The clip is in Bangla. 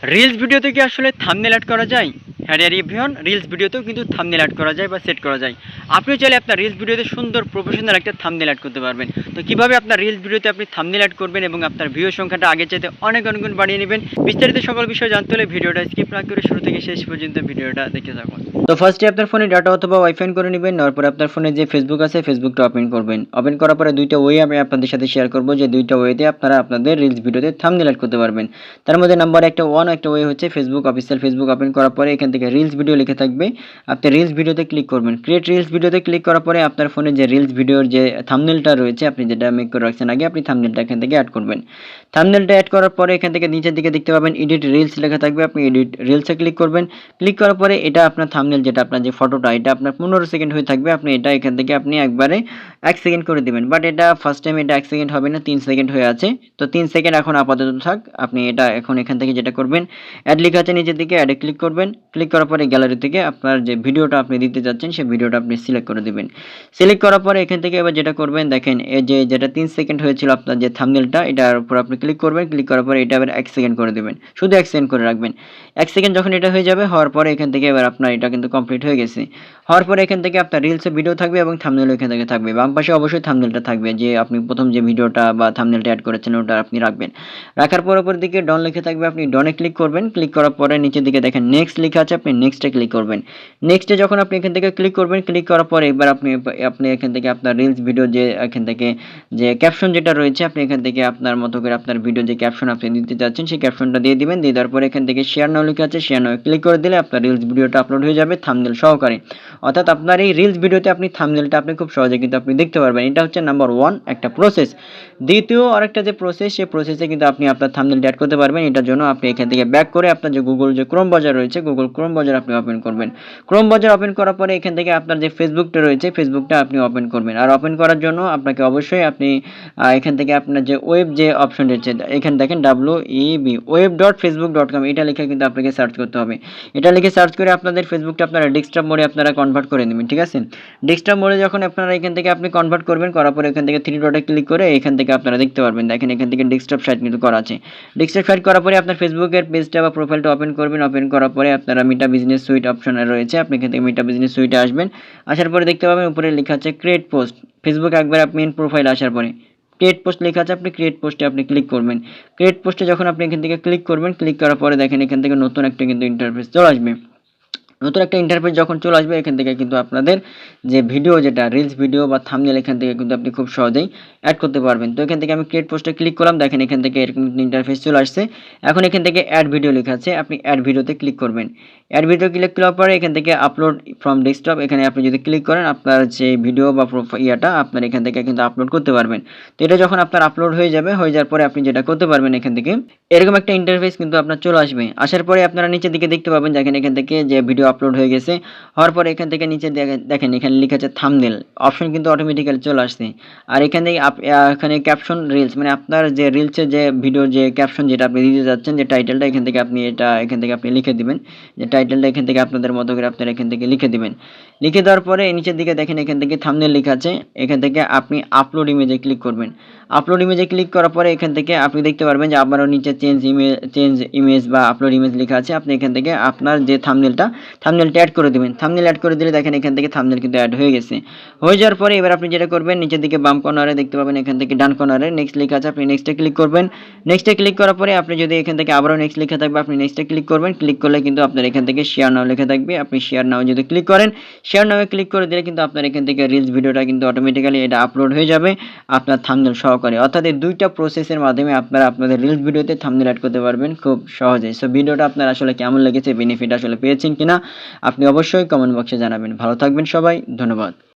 রিলস ভিডিওতে কি আসলে থাম্বনেল অ্যাড করা যায়? হ্যাঁ ডিয়ার এভরিওয়ান, রিলস ভিডিওতেও কিন্তু থাম্বনেল অ্যাড করা যায় বা সেট করা যায়। আপনিও চাইলে আপনার রিলস ভিডিওতে সুন্দর প্রফেশনাল একটা থাম্বনেল অ্যাড করতে পারবেন। তো কিভাবে আপনার রিলস ভিডিওতে আপনি থাম্বনেল অ্যাড করবেন এবং আপনার ভিউ সংখ্যাটা আগের চাইতে অনেক গুণ বাড়িয়ে নেবেন, বিস্তারিত সকল বিষয় জানতে হলে ভিডিওটা স্কিপ না করে শুরু থেকে শেষ পর্যন্ত ভিডিওটা দেখে থাকুন। তো ফার্স্টে আপনার ফোনে ডাটা অথবা ওয়াইফাই অন করে নেবেন। নেওয়ার পরে আপনার ফোনে যে ফেসবুক আছে ফেসবুকটা ওপেন করবেন। ওপেন করার পরে দুইটা ওয়ে আমি আপনাদের সাথে শেয়ার করব, যে দুইটা ওয়েতে আপনারা আপনাদের রিলস ভিডিওতে থাম্বনেল অ্যাড করতে পারবেন। তার মধ্যে নাম্বার একটা একটা ওয়ে হচ্ছে ফেসবুক অফিসিয়াল ফেসবুক ওপেন করার পরে এখান থেকে রিলস ভিডিও লেখা থাকবে, আপনি রিলস ভিডিওতে ক্লিক করবেন। ক্রিয়েট রিলস ভিডিওতে ক্লিক করার পরে আপনার ফোনে যে রিলস ভিডিওর যে থাম্বনেলটা রয়েছে আপনি যেটা মেক করে রাখছেন আগে, আপনি থাম্বনেলটা এখান থেকে অ্যাড করবেন। থাম্বনেলটা অ্যাড করার পরে এখান থেকে নিচের দিকে দেখতে পাবেন এডিট রিলস লেখা থাকবে, আপনি এডিট রিলসে ক্লিক করবেন। ক্লিক করার পরে এটা আপনার থাম্বনেল, যেটা আপনার যে ফটোটা এটা আপনার 15 সেকেন্ড হয়ে থাকবে, আপনি এটা এখান থেকে আপনি একবারে 1 সেকেন্ড করে দিবেন। বাট এটা ফার্স্ট টাইম এটা 1 সেকেন্ড হবে না, 3 সেকেন্ড হয়ে আছে। তো 3 সেকেন্ড এখন আপাতত থাক। আপনি এটা এখন এখান থেকে যেটা করবেন, অ্যাড লেখা আছে নিচের দিকে, অ্যাডে ক্লিক করবেন। ক্লিক করার পরে গ্যালারি থেকে আপনার যে ভিডিওটা আপনি দিতে যাচ্ছেন সেই ভিডিওটা আপনি সিলেক্ট করে দিবেন। সিলেক্ট করার পরে এখান থেকে এবার যেটা করবেন, দেখেন এই যে যেটা 3 সেকেন্ড হয়েছিল আপনার যে থাম্বনেলটা, এটার উপর আপনি ক্লিক করবেন। ক্লিক করার পরে এটা আবার 1 সেকেন্ড করে দিবেন, শুধু 1 সেকেন্ড করে রাখবেন। 1 সেকেন্ড যখন এটা হয়ে যাবে, হওয়ার পরে এখান থেকে এবার আপনার এটা কিন্তু কমপ্লিট হয়ে গেছে। হওয়ার পরে এখান থেকে আপনার রিলসে ভিডিও থাকবে এবং থাম্বনেল এখান থেকে থাকবে। বাম পাশে অবশ্যই থাম্বনেলটা থাকবে, যে আপনি প্রথম যে ভিডিওটা বা থাম্বনেলটা অ্যাড করেছেন ওটা আপনি রাখবেন। রাখার পর উপর দিকে ডন লেখা থাকবে, আপনি ডনে ক্লিক করবেন। ক্লিক করার পরে নিচের দিকে দেখেন নেক্সট লেখা আছে, আপনি নেক্সটে ক্লিক করবেন। নেক্সটে যখন আপনি এখান থেকে ক্লিক করবেন, ক্লিক করার পরে এবার আপনি আপনি এখান থেকে আপনার রিলস ভিডিও যে এখান থেকে যে ক্যাপশন যেটা রয়েছে, আপনি এখান থেকে আপনার মতো করে আপনার ভিডিও যে ক্যাপশন আপনি দিতে যাচ্ছেন সেই ক্যাপশনটা দিয়ে দিবেন। দিয়ে দেওয়ার পরে এখান থেকে শেয়ার নাও লেখা আছে, শেয়ার নাও ক্লিক করে দিলে আপনার রিলস ভিডিওটা আপলোড হয়ে যাবে থাম্বনেল সহকারে। অর্থাৎ আপনার এই রিলস ভিডিওতে আপনি থাম্বনেলটা আপনি খুব সহজে কিন্তু আপনি দেখতে পারবেন। এটা হচ্ছে নাম্বার 1 একটা প্রসেস। দ্বিতীয় আরেকটা যে প্রসেস, সেই প্রসেসে কিন্তু আপনি আপনার থাম্বনেলটা অ্যাড করতে পারবেন। এটার জন্য আপনি এখান থেকে ব্যাক করে আপনার যে গুগল যে ক্রোম ব্রাউজার রয়েছে, গুগল ক্রোম ব্রাউজার আপনি ওপেন করবেন। ক্রোম ব্রাউজার ওপেন করার পরে এখান থেকে আপনার যে ফেসবুকটা রয়েছে ফেসবুকটা আপনি ওপেন করবেন। আর ওপেন করার জন্য আপনাকে অবশ্যই আপনি এখান থেকে আপনার যে ওয়েব যে অপশন রয়েছে, এখানে দেখেন WEB web.facebook.com, এটা লিখে কিন্তু আপনাকে সার্চ করতে হবে। এটা লিখে সার্চ করে আপনাদের ফেসবুকটা আপনারা ডেস্কটপ মোডে আপনারা কনভার্ট করে নেবেন, ঠিক আছে। ডেস্কটপ মোডে যখন আপনারা এখান থেকে আপনি কনভার্ট করবেন, করার পরে এখান থেকে 3 ডটে ক্লিক করে এখান থেকে আপনারা দেখতে পারবেন, দেখেন এখান থেকে ডেস্কটপ সাইট কিন্তু করা আছে। ডেস্কটপ সাইট করার পরে আপনার ফেসবুকের পেজটা বা প্রোফাইলটা ওপেন করবেন। ওপেন করার পরে আপনারা মিটা বিজনেস সুইট অপশনে রয়েছে, আপনি এখান থেকে মিটা বিজনেস সুইটে আসবেন। আসার পরে দেখতে পাবেন উপরে লেখা আছে ক্রিয়েট পোস্ট। ফেসবুক একবার আপনি প্রোফাইল আসার পরে ক্রিয়েট পোস্ট লেখা আছে, আপনি ক্রিয়েট পোস্টে আপনি ক্লিক করবেন। ক্রিয়েট পোস্টে যখন আপনি এখান থেকে ক্লিক করবেন, ক্লিক করার পরে দেখেন এখান থেকে নতুন একটা কিন্তু ইন্টারফেস চলে আসবে। নতুন একটা ইন্টারফেস যখন চলে আসবে, এখান থেকে কিন্তু আপনাদের যে ভিডিও যেটা রিলস ভিডিও বা থাম্বনেল এখান থেকে কিন্তু আপনি খুব সহজেই অ্যাড করতে পারবেন। তো এখান থেকে আমি ক্রিয়েট পোস্টে ক্লিক করলাম, দেখেন এখান থেকে এরকম ইন্টারফেস চলে আসছে। এখন এখান থেকে অ্যাড ভিডিও লেখা আছে, আপনি অ্যাড ভিডিওতে ক্লিক করবেন। অ্যাড ভিডিও ক্লিক করার পরে এখান থেকে আপলোড ফ্রম ডেস্কটপ, এখানে আপনি যদি ক্লিক করেন আপনার যে ভিডিও বা ইয়াটা আপনার এখান থেকে কিন্তু আপলোড করতে পারবেন। তো এটা যখন আপনার আপলোড হয়ে যাবে, হয়ে যাওয়ার পরে আপনি যেটা করতে পারবেন, এখান থেকে এরকম একটা ইন্টারফেস কিন্তু আপনার চলে আসবে। আসার পরে আপনারা নিচের দিকে দেখতে পাবেন, দেখেন এখান থেকে যে ভিডিও আপলোড হয়ে গেছে। হওয়ার পরে এখান থেকে নিচে দেখেন এখানে লেখা আছে থাম্বনেল অপশন কিন্তু অটোমেটিক্যালি চলে আসছে। আর এখানে এখানে ক্যাপশন রিলস, মানে আপনার যে রিলসের যে ভিডিও যে ক্যাপশন যেটা আপনি দিতে যাচ্ছেন, যে টাইটেলটা এখান থেকে আপনি এটা এখান থেকে আপনি লিখে দিবেন। যে টাইটেলটা এখান থেকে আপনাদের মতো করে আপনারা এখান থেকে লিখে দিবেন। লিখে দেওয়ার পরে নিচের দিকে দেখেন এখান থেকে থাম্বনেল লেখা আছে, এখান থেকে আপনি আপলোড ইমেজে ক্লিক করবেন। আপলোড ইমেজে ক্লিক করার পরে এখান থেকে আপনি দেখতে পারবেন যে আবারও নিচে চেঞ্জ ইমেজ বা আপলোড ইমেজ লেখা আছে, আপনি এখান থেকে আপনার যে থাম্বনেলটা অ্যাড করে দিবেন। থাম্বনেল অ্যাড করে দিলে দেখেন এখান থেকে থাম্বনেল কিন্তু অ্যাড হয়ে গেছে। হয়ে যাওয়ার পরে এবার আপনি যেটা করবেন, নিচের দিকে বাম কর্নারে দেখতে পাবেন এখান থেকে ডান কর্নারে নেক্সট লেখা আছে, আপনি নেক্সটে ক্লিক করবেন। নেক্সটে ক্লিক করার পরে আপনি যদি এখান থেকে আবারও নেক্সট লেখা থাকবে, আপনি নেক্সটে ক্লিক করবেন। ক্লিক করলে কিন্তু আপনার এখান থেকে শেয়ার নাও লেখা থাকবে, আপনি শেয়ার নাও যদি ক্লিক করেন, শেয়ার নাও ক্লিক করে দিলে কিন্তু আপনার এখান থেকে রিলস ভিডিওটা কিন্তু অটোমেটিক্যালি এটা আপলোড হয়ে যাবে আপনার থাম্বনেল সহকারে। অর্থাৎ এই দুইটা প্রসেসের মাধ্যমে আপনারা আপনাদের রিলস ভিডিওতে থাম্বনেল অ্যাড করতে পারবেন খুব সহজেই। সো ভিডিওটা আপনার আসলে কেমন লেগেছে, বেনিফিট আসলে পেয়েছেন কিনা আপনি অবশ্যই কমেন্ট বক্সে জানাবেন। ভালো থাকবেন সবাই, ধন্যবাদ।